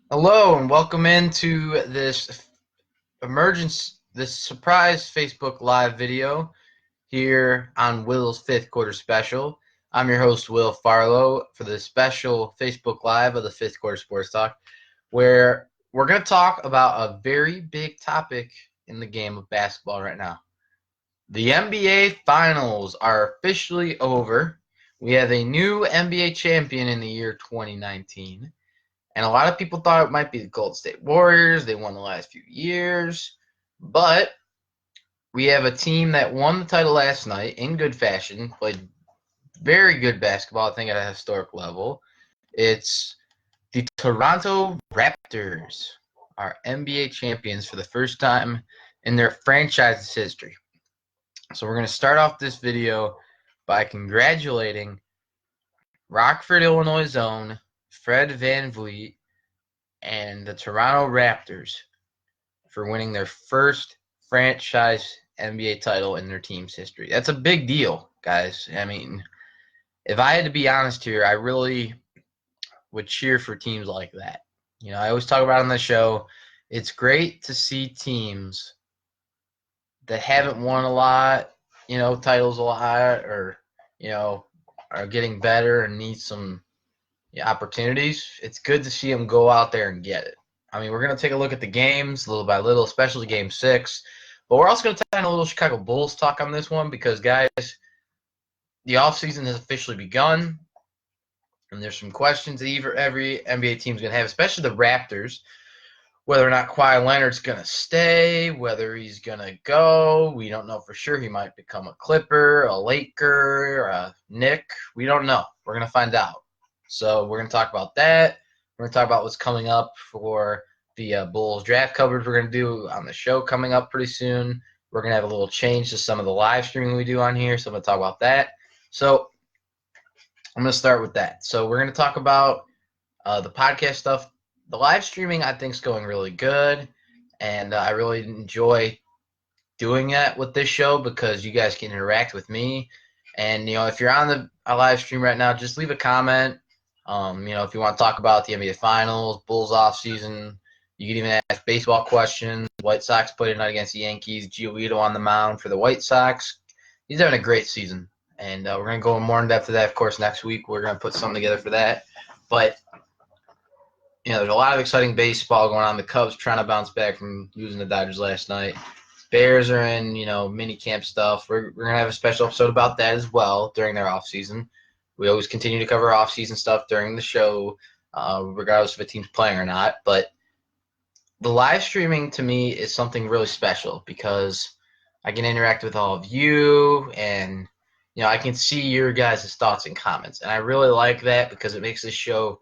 Hello and welcome into this surprise Facebook Live video here on Will's fifth quarter special. I'm your host Will Farlow for the special Facebook Live of the fifth quarter sports talk, where we're going to talk about a very big topic in the game of basketball right now. The NBA Finals are officially over. We have a new NBA champion in the year 2019. And a lot of people thought it might be the Golden State Warriors. They won the last few years. But we have a team that won the title last night in good fashion, played very good basketball, I think, at a historic level. It's the Toronto Raptors, our NBA champions for the first time in their franchise's history. So we're going to start off this video by congratulating Rockford, Illinois' own Fred VanVleet and the Toronto Raptors for winning their first franchise NBA title in their team's history. That's a big deal, guys. I mean, if I had to be honest here, I really would cheer for teams like that. You know, I always talk about on the show, it's great to see teams that haven't won a lot, titles a lot, or, are getting better and need some opportunities. It's good to see them go out there and get it. I mean, we're going to take a look at the games little by little, especially Game 6. But we're also going to tie in a little Chicago Bulls talk on this one because, guys, the offseason has officially begun. And there's some questions that every NBA team is going to have, especially the Raptors, whether or not Kawhi Leonard's going to stay, whether he's going to go. We don't know for sure. He might become a Clipper, a Laker, a Knick. We don't know. We're going to find out. So we're going to talk about that. We're going to talk about what's coming up for the Bulls draft coverage we're going to do on the show coming up pretty soon. We're going to have a little change to some of the live streaming we do on here, so I'm going to talk about that. So I'm going to start with that. So we're going to talk about the podcast stuff. The live streaming, I think, is going really good, and I really enjoy doing that with this show because you guys can interact with me. And, if you're on a live stream right now, just leave a comment. If you want to talk about the NBA Finals, Bulls off season, you can even ask baseball questions. White Sox played tonight against the Yankees. Giolito on the mound for the White Sox. He's having a great season, and we're going to go more in depth to that, of course, next week. We're going to put something together for that. But, there's a lot of exciting baseball going on. The Cubs trying to bounce back from losing the Dodgers last night. Bears are in, mini camp stuff. We're going to have a special episode about that as well during their off season. We always continue to cover off-season stuff during the show, regardless if a team's playing or not. But the live streaming to me is something really special because I can interact with all of you and, I can see your guys' thoughts and comments. And I really like that because it makes this show,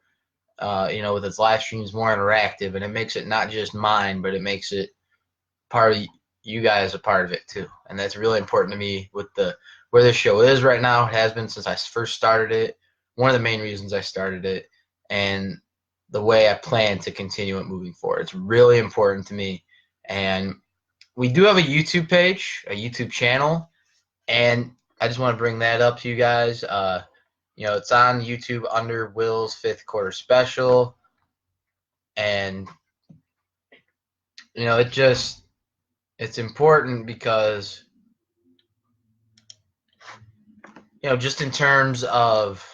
with its live streams more interactive. And it makes it not just mine, but it makes it part of you guys a part of it too. And that's really important to me with where this show is right now. It has been since I first started it. One of the main reasons I started it, and the way I plan to continue it moving forward. It's really important to me. And we do have a YouTube page, a YouTube channel, and I just want to bring that up to you guys. It's on YouTube under Will's fifth quarter special, and it's important because just in terms of,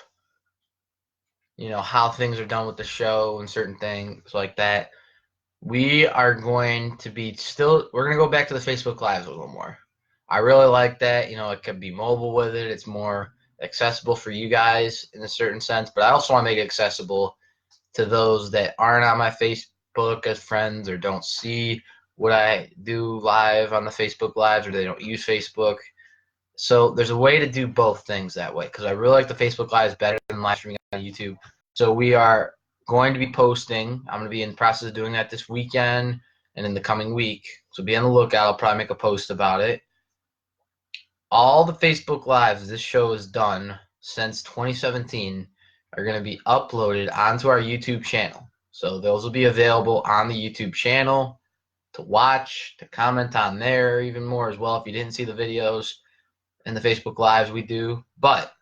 how things are done with the show and certain things like that, we're going to go back to the Facebook Lives a little more. I really like that. It could be mobile with it. It's more accessible for you guys in a certain sense, but I also want to make it accessible to those that aren't on my Facebook as friends or don't see what I do live on the Facebook Lives, or they don't use Facebook. So there's a way to do both things that way because I really like the Facebook Lives better than live streaming on YouTube. So we are going to be posting. I'm going to be in the process of doing that this weekend and in the coming week. So be on the lookout. I'll probably make a post about it. All the Facebook Lives this show has done since 2017 are going to be uploaded onto our YouTube channel. So those will be available on the YouTube channel to watch, to comment on there even more as well if you didn't see the videos and the Facebook Lives we do. But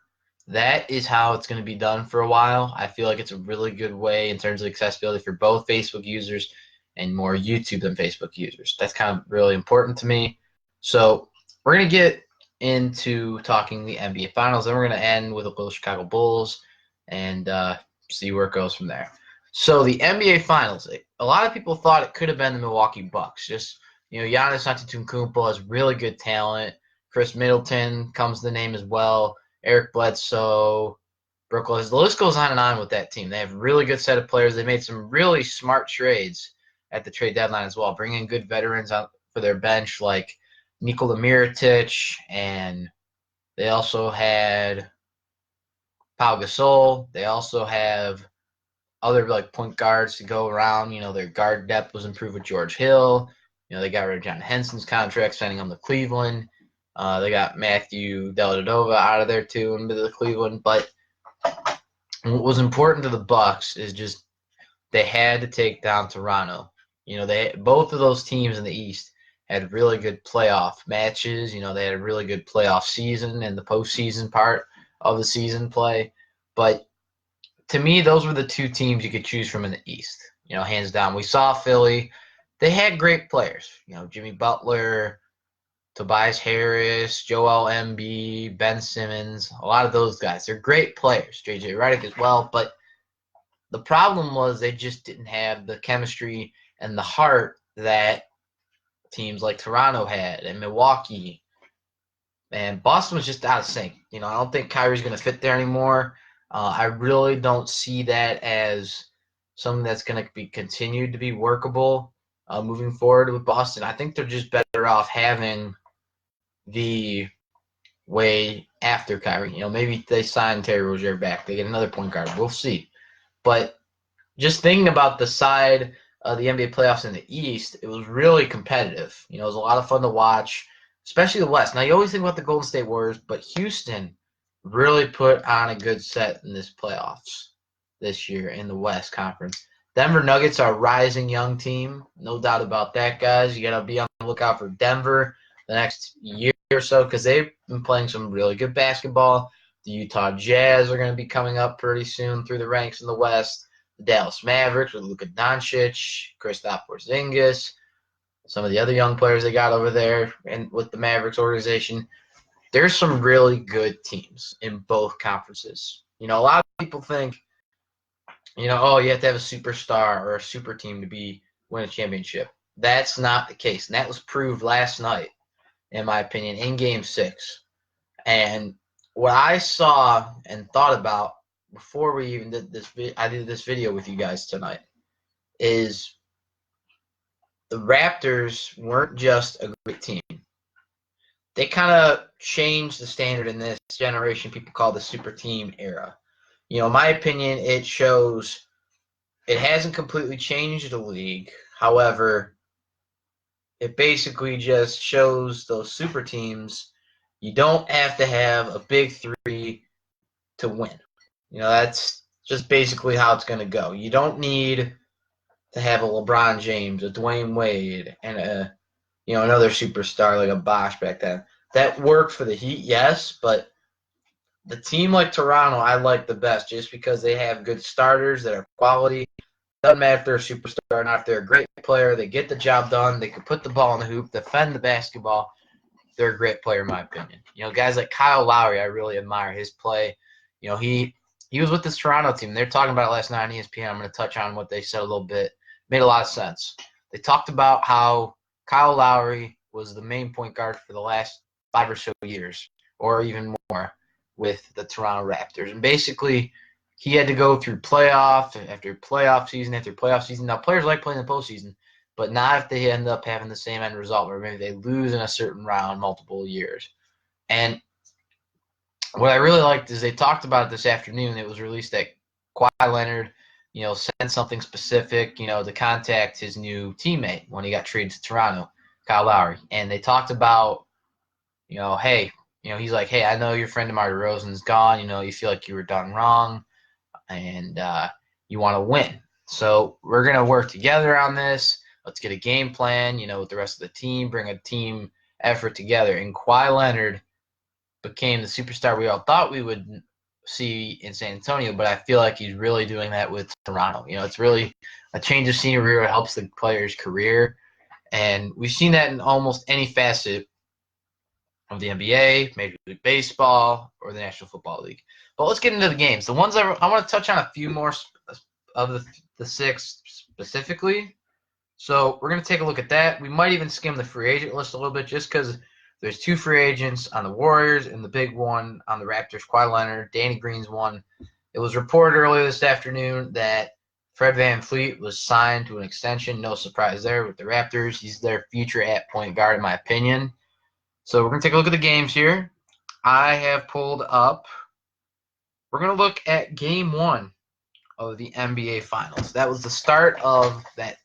that is how it's going to be done for a while. I feel like it's a really good way in terms of accessibility for both Facebook users and more YouTube than Facebook users. That's kind of really important to me. So we're going to get into talking the NBA Finals, then we're going to end with the little Chicago Bulls and see where it goes from there. So the NBA Finals, a lot of people thought it could have been the Milwaukee Bucks. Just, Giannis Antetokounmpo has really good talent. Chris Middleton comes to the name as well. Eric Bledsoe, Brook Lopez. The list goes on and on with that team. They have a really good set of players. They made some really smart trades at the trade deadline as well, bringing good veterans out for their bench like Nikola Mirotic, and they also had Pau Gasol. They also have other like point guards to go around. Their guard depth was improved with George Hill. They got rid of John Henson's contract, sending him to Cleveland. They got Matthew Dellavedova out of there too into the Cleveland. But what was important to the Bucks is just they had to take down Toronto. They both of those teams in the East had really good playoff matches. They had a really good playoff season and the postseason part of the season play. But to me, those were the two teams you could choose from in the East. Hands down. We saw Philly. They had great players. Jimmy Butler, Tobias Harris, Joel Embiid, Ben Simmons, a lot of those guys. They're great players. JJ Redick as well. But the problem was they just didn't have the chemistry and the heart that teams like Toronto had and Milwaukee. And Boston was just out of sync. I don't think Kyrie's going to fit there anymore. I really don't see that as something that's going to be continued to be workable moving forward with Boston. I think they're just better off having the way after Kyrie. Maybe they sign Terry Rozier back. They get another point guard. We'll see. But just thinking about the side of the NBA playoffs in the East, it was really competitive. It was a lot of fun to watch, especially the West. Now, you always think about the Golden State Warriors, but Houston really put on a good set in this playoffs this year in the West Conference. Denver Nuggets are a rising young team. No doubt about that, guys. You got to be on the lookout for Denver the next year or so because they've been playing some really good basketball. The Utah Jazz are going to be coming up pretty soon through the ranks in the West. The Dallas Mavericks with Luka Doncic, Kristaps Porzingis, some of the other young players they got over there and with the Mavericks organization. There's some really good teams in both conferences. A lot of people think, you have to have a superstar or a super team to win a championship. That's not the case. And that was proved last night, in my opinion, in Game 6. And what I saw and thought about before we even did this video with you guys tonight, is the Raptors weren't just a great team. They kind of changed the standard in this generation people call the super team era. In my opinion, it shows it hasn't completely changed the league. However, it basically just shows those super teams you don't have to have a big three to win. That's just basically how it's going to go. You don't need to have a LeBron James, a Dwayne Wade, and another superstar like a Bosh back then. That worked for the Heat, yes, but the team like Toronto I like the best just because they have good starters that are quality. Doesn't matter if they're a superstar or not. If they're a great player, they get the job done. They can put the ball in the hoop, defend the basketball. They're a great player in my opinion. Guys like Kyle Lowry, I really admire his play. He was with this Toronto team. They're talking about it last night on ESPN. I'm going to touch on what they said a little bit. Made a lot of sense. They talked about how Kyle Lowry was the main point guard for the last 5 or so years, or even more, with the Toronto Raptors. And basically, he had to go through playoff after playoff season after playoff season. Now, players like playing the postseason, but not if they end up having the same end result where maybe they lose in a certain round multiple years. And what I really liked is they talked about it this afternoon. It was released that Kawhi Leonard, sent something specific, to contact his new teammate when he got traded to Toronto, Kyle Lowry. And they talked about, hey, he's like, hey, I know your friend DeMar DeRozan's gone. You feel like you were done wrong, and you want to win. So we're going to work together on this. Let's get a game plan, with the rest of the team, bring a team effort together. And Kawhi Leonard became the superstar we all thought we would see in San Antonio, but I feel like he's really doing that with Toronto. It's really a change of scenery. It helps the player's career, and we've seen that in almost any facet of the NBA, Major League Baseball, or the National Football League. But let's get into the games. The ones I want to touch on a few more of the 6 specifically. So we're going to take a look at that. We might even skim the free agent list a little bit just because there's 2 free agents on the Warriors and the big one on the Raptors, Kawhi Leonard. Danny Green's one. It was reported earlier this afternoon that Fred VanVleet was signed to an extension. No surprise there with the Raptors. He's their future at point guard, in my opinion. So we're going to take a look at the games here. I have pulled up. We're going to look at Game 1 of the NBA Finals. That was the start of that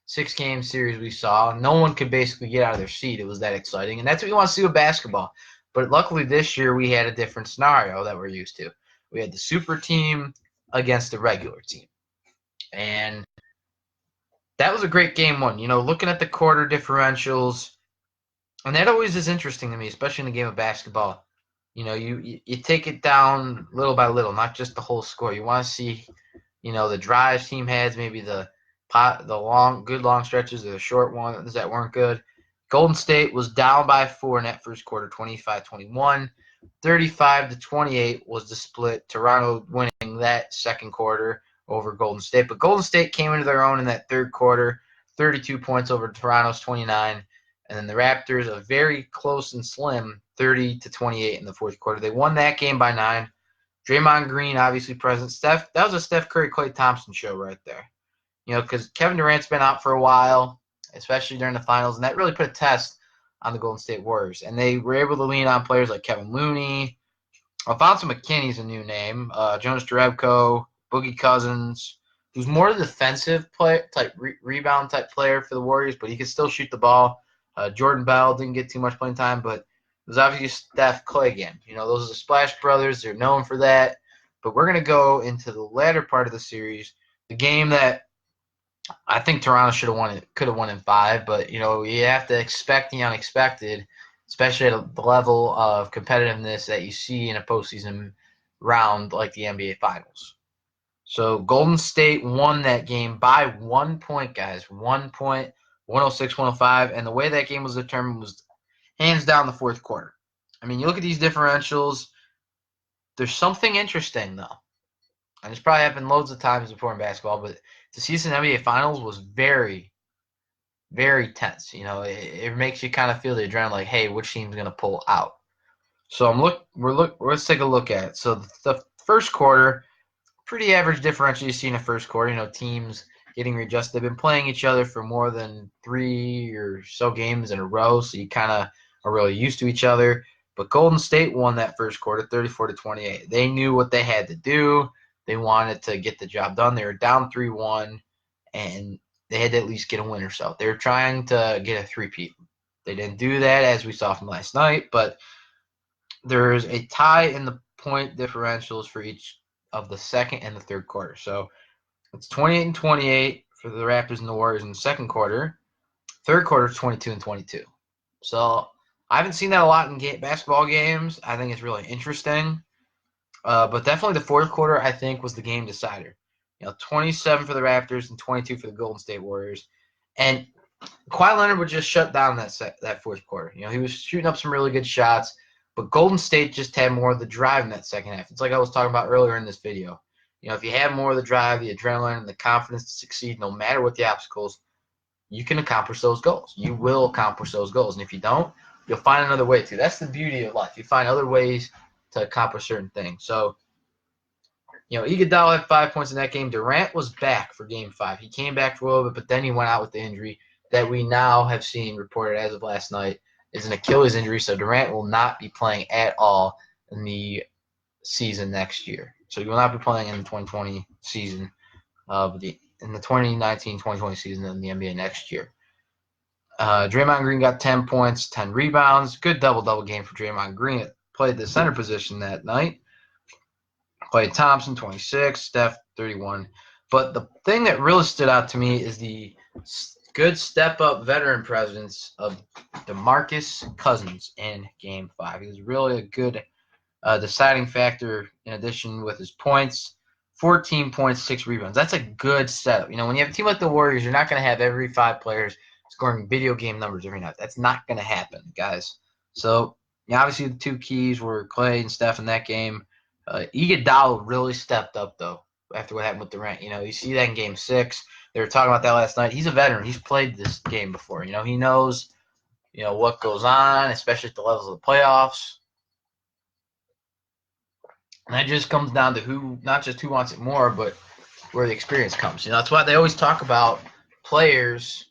6-game series we saw. No one could basically get out of their seat. It was that exciting. And that's what you want to see with basketball. But luckily this year we had a different scenario that we're used to. We had the super team against the regular team. And that was a great Game 1. Looking at the quarter differentials, and that always is interesting to me, especially in the game of basketball. You take it down little by little, not just the whole score. You want to see, the drives team has, maybe the good long stretches or the short ones that weren't good. Golden State was down by 4 in that first quarter, 25-21. 35-28 was the split. Toronto winning that second quarter over Golden State. But Golden State came into their own in that third quarter, 32 points over Toronto's 29. And then the Raptors, a very close and slim 30-28 in the fourth quarter. They won that game by 9. Draymond Green obviously present. That was a Steph Curry, Klay Thompson show right there. Because Kevin Durant's been out for a while, especially during the finals, and that really put a test on the Golden State Warriors. And they were able to lean on players like Kevin Looney. Alfonso McKinney's a new name. Jonas Jerebko, Boogie Cousins, who's more defensive rebound type player for the Warriors, but he could still shoot the ball. Jordan Bell didn't get too much playing time, but it was obviously Steph Klay game. Those are the Splash Brothers. They're known for that. But we're going to go into the latter part of the series, the game that I think Toronto could have won in 5, but you have to expect the unexpected, especially at the level of competitiveness that you see in a postseason round like the NBA Finals. So Golden State won that game by 1 point, guys. 1 point, 106-105, and the way that game was determined was hands down the fourth quarter. I mean, you look at these differentials. There's something interesting though. And it's probably happened loads of times before in basketball, but to see this in NBA Finals was very, very tense. It makes you kind of feel the adrenaline, like, hey, which team's going to pull out? So let's take a look at it. So the first quarter, pretty average differential you see in the first quarter. Teams getting readjusted. They've been playing each other for more than 3 or so games in a row, so you kind of are really used to each other. But Golden State won that first quarter, 34-28. They knew what they had to do. They wanted to get the job done. They were down 3-1, and they had to at least get a win or so. They were trying to get a three-peat. They didn't do that, as we saw from last night, but there's a tie in the point differentials for each of the second and the third quarter. So it's 28-28 for the Raptors and the Warriors in the second quarter. Third quarter is 22-22. So I haven't seen that a lot in basketball games. I think it's really interesting. But definitely the fourth quarter, I think, was the game decider. 27 for the Raptors and 22 for the Golden State Warriors. And Kawhi Leonard would just shut down that fourth quarter. He was shooting up some really good shots, but Golden State just had more of the drive in that second half. It's like I was talking about earlier in this video. If you have more of the drive, the adrenaline, and the confidence to succeed, no matter what the obstacles, you can accomplish those goals. You will accomplish those goals. And if you don't, you'll find another way to. That's the beauty of life. You find other ways to accomplish certain things. So, Iguodala had 5 points in that game. Durant was back for Game 5. He came back for a little bit, but then he went out with the injury that we now have seen reported as of last night is an Achilles injury. So Durant will not be playing at all in the season next year. So he will not be playing in the 2020 season in the 2019-2020 season in the NBA next year. Draymond Green got 10 points, 10 rebounds. Good double-double game for Draymond Green. Played the center position that night. Klay Thompson, 26. Steph, 31. But the thing that really stood out to me is the good step-up veteran presence of DeMarcus Cousins in Game 5. He was really a good Deciding factor in addition with his points, 14 points, 6 rebounds. That's a good setup. When you have a team like the Warriors, you're not going to have every 5 players scoring video game numbers every night. That's not going to happen, guys. So, obviously the two keys were Clay and Steph in that game. Iguodala really stepped up, though, after what happened with Durant. You see that in Game 6. They were talking about that last night. He's a veteran. He's played this game before. He knows, what goes on, especially at the levels of the playoffs. And that just comes down to not just who wants it more, but where the experience comes. That's why they always talk about players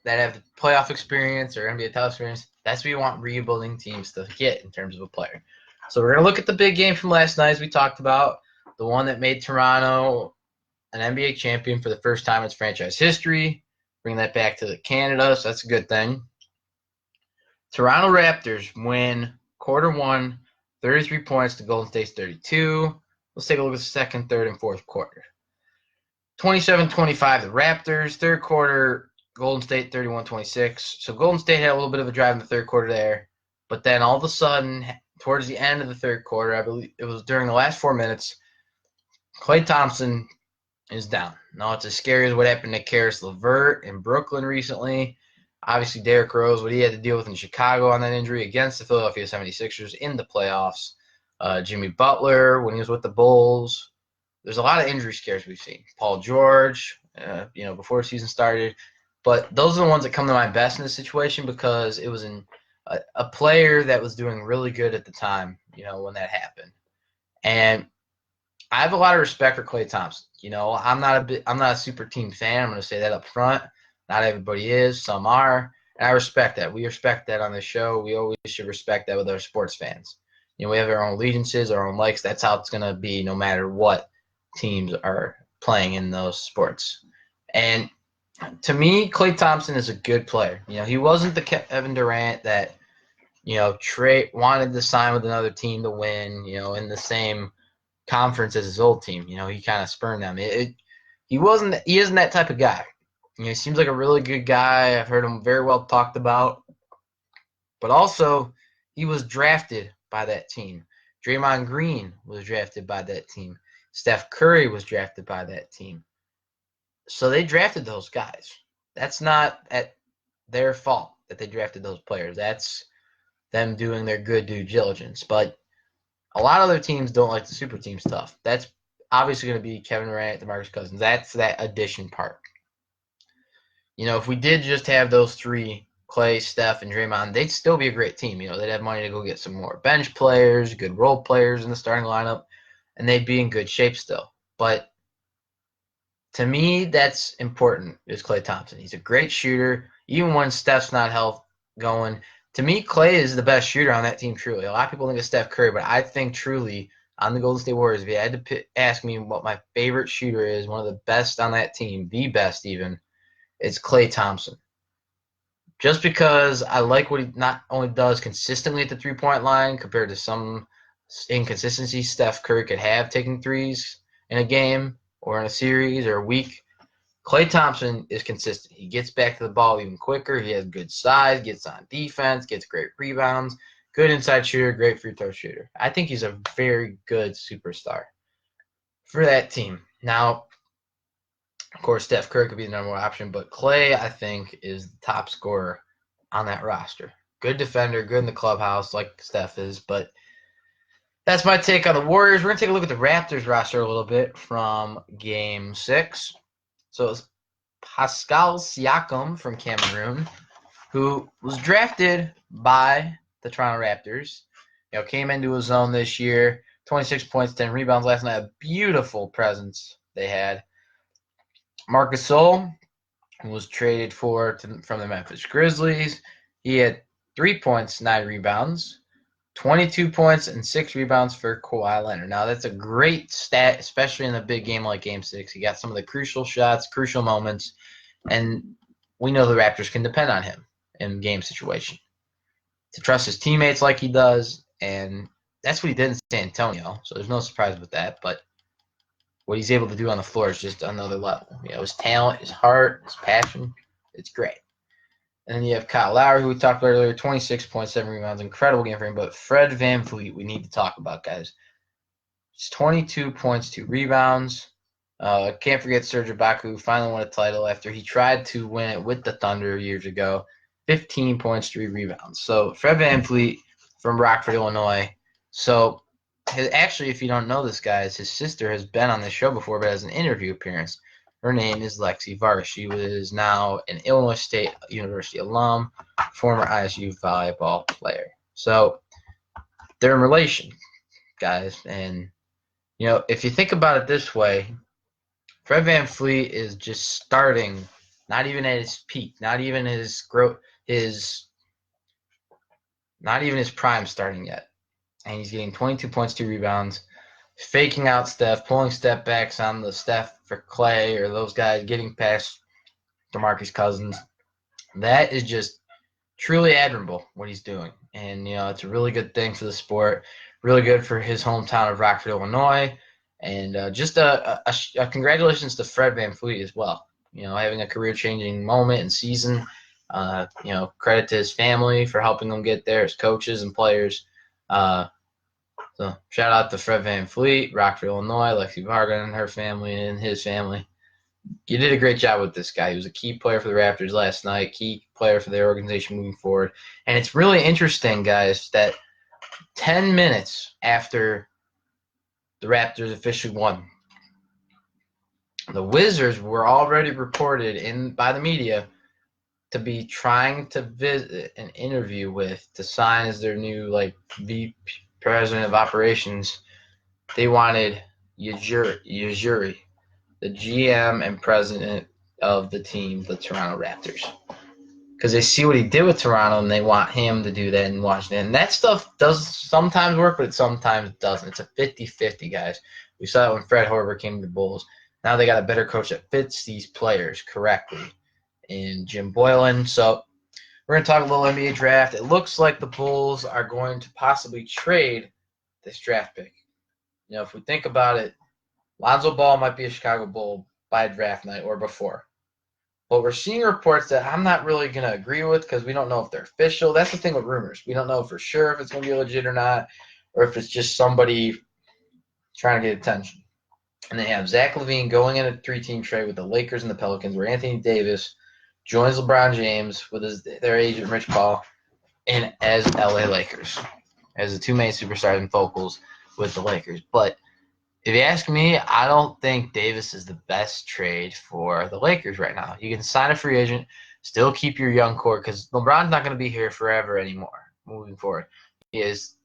that have playoff experience or NBA title experience. That's what you want rebuilding teams to get in terms of a player. So we're going to look at the big game from last night, as we talked about, the one that made Toronto an NBA champion for the first time in its franchise history. Bring that back to Canada, so that's a good thing. Toronto Raptors win quarter one, 33 points to Golden State's 32. Let's take a look at the second, third, and fourth quarter. 27-25, the Raptors. Third quarter, Golden State 31-26. So Golden State had a little bit of a drive in the third quarter there. But then all of a sudden, towards the end of the third quarter, I believe it was during the last 4 minutes, Klay Thompson is down. Now, it's as scary as what happened to Karis LeVert in Brooklyn recently. Obviously, Derrick Rose, what he had to deal with in Chicago on that injury against the Philadelphia 76ers in the playoffs. Jimmy Butler, when he was with the Bulls. There's a lot of injury scares we've seen. Paul George, before the season started. But those are the ones that come to mind best in this situation because it was a player that was doing really good at the time, when that happened. And I have a lot of respect for Klay Thompson. I'm not a super team fan. I'm going to say that up front. Not everybody is. Some are. And I respect that. We respect that on this show. We always should respect that with our sports fans. We have our own allegiances, our own likes. That's how it's going to be no matter what teams are playing in those sports. And to me, Klay Thompson is a good player. He wasn't the Kevin Durant that, wanted to sign with another team to win, in the same conference as his old team. He kind of spurned them. He isn't that type of guy. He seems like a really good guy. I've heard him very well talked about. But also, he was drafted by that team. Draymond Green was drafted by that team. Steph Curry was drafted by that team. So they drafted those guys. That's not at their fault that they drafted those players. That's them doing their good due diligence. But a lot of other teams don't like the super team stuff. That's obviously going to be Kevin Durant, DeMarcus Cousins. That's that addition part. If we did just have those three, Klay, Steph, and Draymond, they'd still be a great team. They'd have money to go get some more bench players, good role players in the starting lineup, and they'd be in good shape still. But to me, that's important, is Klay Thompson. He's a great shooter, even when Steph's not going. To me, Klay is the best shooter on that team, truly. A lot of people think of Steph Curry, but I think truly on the Golden State Warriors, if you had to ask me what my favorite shooter is, one of the best on that team, the best even, it's Klay Thompson. Just because I like what he not only does consistently at the three-point line compared to some inconsistencies Steph Curry could have taking threes in a game or in a series or a week, Klay Thompson is consistent. He gets back to the ball even quicker. He has good size, gets on defense, gets great rebounds, good inside shooter, great free throw shooter. I think he's a very good superstar for that team. Now, of course, Steph Curry could be the number one option, but Klay, I think, is the top scorer on that roster. Good defender, good in the clubhouse, like Steph is, but that's my take on the Warriors. We're going to take a look at the Raptors roster a little bit from Game 6. So it's Pascal Siakam from Cameroon, who was drafted by the Toronto Raptors. Came into his zone this year, 26 points, 10 rebounds last night. A beautiful presence they had. Marc Gasol was traded from the Memphis Grizzlies. He had 3 points, 9 rebounds, 22 points, and 6 rebounds for Kawhi Leonard. Now, that's a great stat, especially in a big game like Game 6. He got some of the crucial shots, crucial moments, and we know the Raptors can depend on him in game situation to trust his teammates like he does, and that's what he did in San Antonio, so there's no surprise with that, but what he's able to do on the floor is just another level. His talent, his heart, his passion, it's great. And then you have Kyle Lowry, who we talked about earlier, 26.7 rebounds. Incredible game for him. But Fred VanVleet, we need to talk about, guys. It's 22 points, 2 rebounds. Can't forget Serge Ibaka, who finally won a title after he tried to win it with the Thunder years ago. 15 points, 3 rebounds. So Fred VanVleet from Rockford, Illinois. So actually, if you don't know this, guys, his sister has been on this show before, but as an interview appearance. Her name is Lexi Vargas. She was now an Illinois State University alum, former ISU volleyball player. So they're in relation, guys. And, if you think about it this way, Fred VanVleet is just starting, not even at his peak, not even his prime starting yet. And he's getting 22 points, 2 rebounds, faking out Steph, pulling step backs on the Steph for Clay or those guys, getting past DeMarcus Cousins. That is just truly admirable what he's doing. And, it's a really good thing for the sport, really good for his hometown of Rockford, Illinois. And just a congratulations to Fred VanVleet as well. Having a career-changing moment and season. Credit to his family for helping him get there, his coaches and players. So shout out to Fred VanVleet, Rockford, Illinois, Lexi Vargas and her family and his family. You did a great job with this guy. He was a key player for the Raptors last night, key player for their organization moving forward. And it's really interesting, guys, that 10 minutes after the Raptors officially won, the Wizards were already reported by the media to be trying to visit and interview with to sign as their new VP president of operations. They wanted Ujiri, the GM and president of the team, the Toronto Raptors, because they see what he did with Toronto and they want him to do that in Washington. And that stuff does sometimes work, but it sometimes doesn't. It's a 50-50, guys. We saw it when Fred Hoiberg came to the Bulls. Now they got a better coach that fits these players correctly in Jim Boylan. So we're going to talk a little NBA draft. It looks like the Bulls are going to possibly trade this draft pick. If we think about it, Lonzo Ball might be a Chicago Bull by draft night or before. But we're seeing reports that I'm not really going to agree with because we don't know if they're official. That's the thing with rumors. We don't know for sure if it's going to be legit or not, or if it's just somebody trying to get attention. And they have Zach LaVine going in a 3-team trade with the Lakers and the Pelicans, where Anthony Davis joins LeBron James with their agent Rich Paul and as LA Lakers, as the two main superstars and focals with the Lakers. But if you ask me, I don't think Davis is the best trade for the Lakers right now. You can sign a free agent, still keep your young core, because LeBron's not going to be here forever anymore moving forward. He's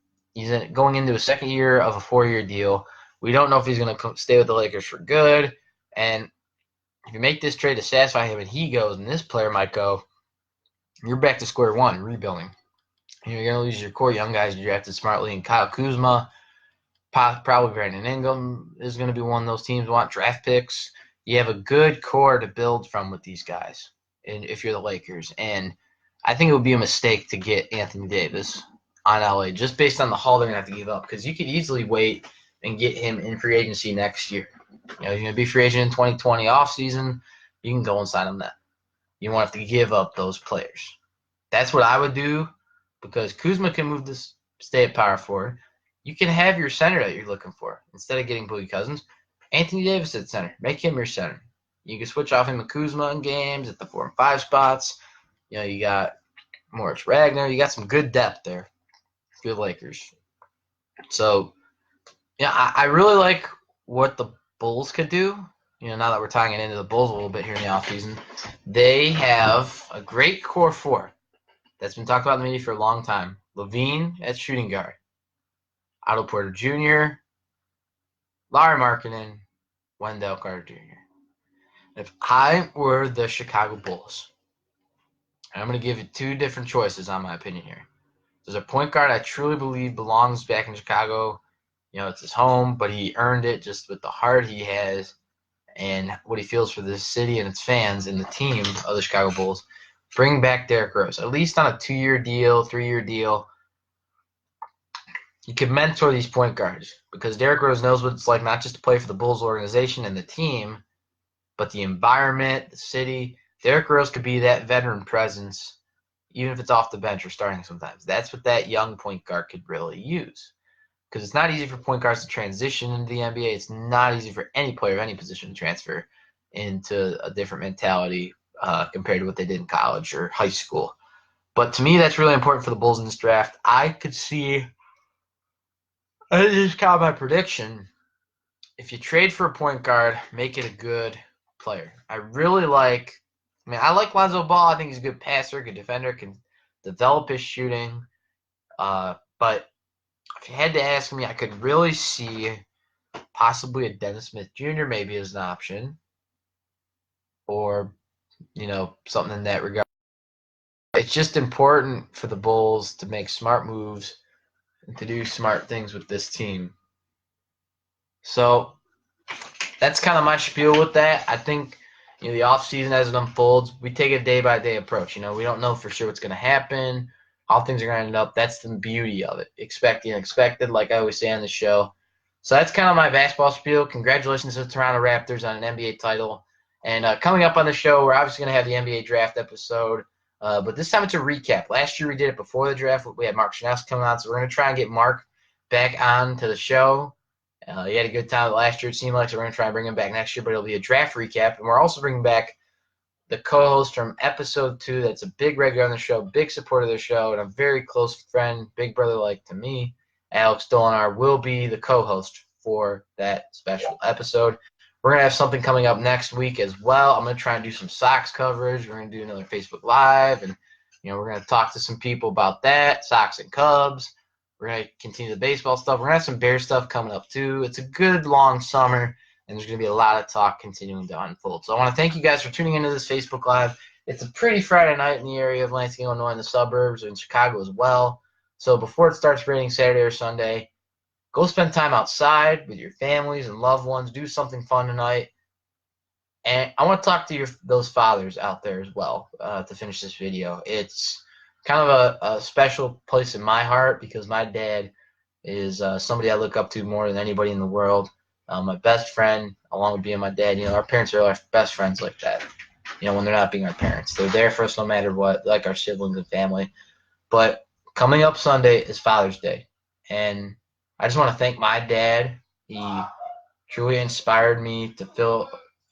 going into a second year of a 4-year deal. We don't know if he's going to stay with the Lakers for good. And if you make this trade to satisfy him and he goes and this player might go, you're back to square one, rebuilding. You're going to lose your core young guys you drafted smartly, and Kyle Kuzma, probably Brandon Ingram is going to be one of those teams want draft picks. You have a good core to build from with these guys, and if you're the Lakers. And I think it would be a mistake to get Anthony Davis on LA just based on the haul they're going to have to give up, because you could easily wait and get him in free agency next year. You're going to be free agent in 2020 offseason. You can go and sign him then. You won't have to give up those players. That's what I would do, because Kuzma can move this, stay at power forward. You can have your center that you're looking for. Instead of getting Boogie Cousins, Anthony Davis at center. Make him your center. You can switch off him and Kuzma in games at the 4 and 5 spots. You got Moritz Wagner. You got some good depth there for the Lakers. So, I really like what the Bulls could do. Now that we're tying it into the Bulls a little bit here in the offseason, they have a great core four that's been talked about in the media for a long time. LaVine at shooting guard, Otto Porter Jr., Lauri Markkanen, Wendell Carter Jr. If I were the Chicago Bulls, and I'm going to give you 2 different choices on my opinion here. There's a point guard I truly believe belongs back in Chicago. It's his home, but he earned it just with the heart he has and what he feels for this city and its fans and the team of the Chicago Bulls. Bring back Derrick Rose, at least on a 2-year deal, 3-year deal. You could mentor these point guards, because Derrick Rose knows what it's like not just to play for the Bulls organization and the team, but the environment, the city. Derrick Rose could be that veteran presence even if it's off the bench or starting sometimes. That's what that young point guard could really use. Because it's not easy for point guards to transition into the NBA. It's not easy for any player of any position to transfer into a different mentality compared to what they did in college or high school. But to me, that's really important for the Bulls in this draft. I could see, this is kind of my prediction, if you trade for a point guard, make it a good player. I like Lonzo Ball. I think he's a good passer, good defender, can develop his shooting. But if you had to ask me, I could really see possibly a Dennis Smith Jr. maybe as an option, or something in that regard. It's just important for the Bulls to make smart moves and to do smart things with this team. So that's kind of my spiel with that. I think the offseason as it unfolds, we take a day-by-day approach. We don't know for sure what's going to happen, how things are going to end up. That's the beauty of it. Expect the unexpected, like I always say on the show. So that's kind of my basketball spiel. Congratulations to the Toronto Raptors on an NBA title. And coming up on the show, we're obviously going to have the NBA draft episode. But this time it's a recap. Last year we did it before the draft. We had Mark Schanowski coming on, so we're going to try and get Mark back on to the show. He had a good time last year, it seemed like, so we're going to try and bring him back next year, but it'll be a draft recap. And we're also bringing back the co-host from episode 2 that's a big regular on the show, big supporter of the show, and a very close friend, big brother-like to me. Alex Dolinar will be the co-host for that special episode. We're going to have something coming up next week as well. I'm going to try and do some Sox coverage. We're going to do another Facebook Live, and we're going to talk to some people about that, Sox and Cubs. We're going to continue the baseball stuff. We're going to have some Bear stuff coming up too. It's a good long summer, and there's going to be a lot of talk continuing to unfold. So I want to thank you guys for tuning into this Facebook Live. It's a pretty Friday night in the area of Lansing, Illinois, in the suburbs, and in Chicago as well. So before it starts raining Saturday or Sunday, go spend time outside with your families and loved ones. Do something fun tonight. And I want to talk to those fathers out there as well to finish this video. It's kind of a special place in my heart because my dad is somebody I look up to more than anybody in the world. My best friend, along with being my dad. Our parents are our best friends like that. When they're not being our parents. They're there for us no matter what, like our siblings and family. But coming up Sunday is Father's Day. And I just want to thank my dad. He truly inspired me to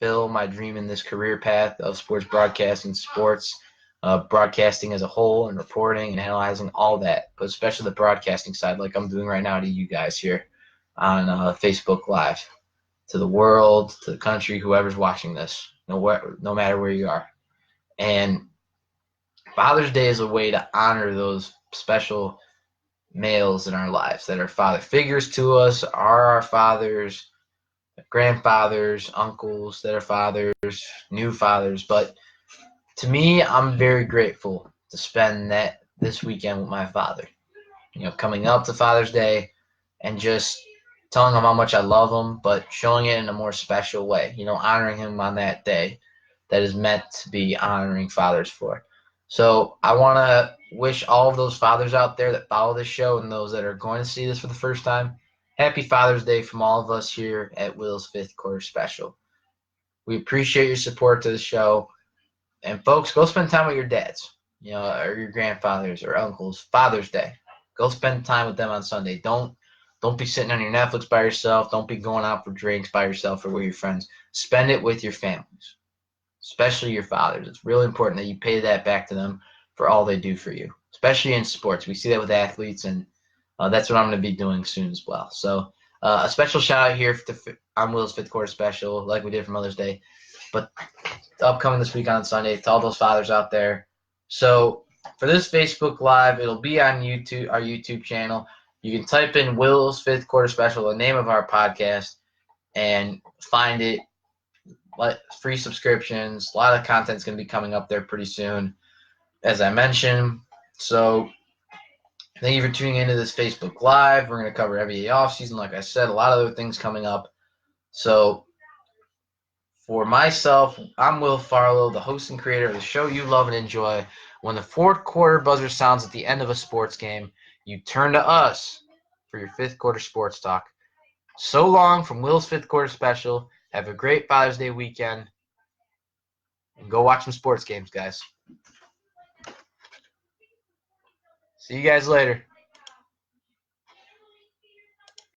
fill my dream in this career path of sports broadcasting, broadcasting as a whole, and reporting and analyzing all that, but especially the broadcasting side, like I'm doing right now to you guys here on Facebook Live, to the world, to the country, whoever's watching this, no matter where you are. And Father's Day is a way to honor those special males in our lives that are father figures to us, are our fathers, grandfathers, uncles that are fathers, new fathers. But to me, I'm very grateful to spend this weekend with my father. Coming up to Father's Day and just telling him how much I love him, but showing it in a more special way. Honoring him on that day that is meant to be honoring fathers for. So I want to wish all of those fathers out there that follow this show and those that are going to see this for the first time, happy Father's Day from all of us here at Will's Fifth Quarter Special. We appreciate your support to the show. And folks, go spend time with your dads, or your grandfathers or uncles. Father's Day. Go spend time with them on Sunday. Don't be sitting on your Netflix by yourself. Don't be going out for drinks by yourself or with your friends. Spend it with your families, especially your fathers. It's really important that you pay that back to them for all they do for you, especially in sports. We see that with athletes, and that's what I'm going to be doing soon as well. So a special shout out here on Will's Fifth Quarter Special, like we did for Mother's Day, but upcoming this week on Sunday to all those fathers out there. So for this Facebook Live, it'll be on YouTube, our YouTube channel. You can type in Will's Fifth Quarter Special, the name of our podcast, and find it. Free subscriptions. A lot of content's going to be coming up there pretty soon, as I mentioned. So thank you for tuning into this Facebook Live. We're going to cover NBA offseason, like I said, a lot of other things coming up. So for myself, I'm Will Farlow, the host and creator of the show you love and enjoy. When the fourth quarter buzzer sounds at the end of a sports game, you turn to us for your fifth quarter sports talk. So long from Will's Fifth Quarter Special. Have a great Father's Day weekend. And go watch some sports games, guys. See you guys later.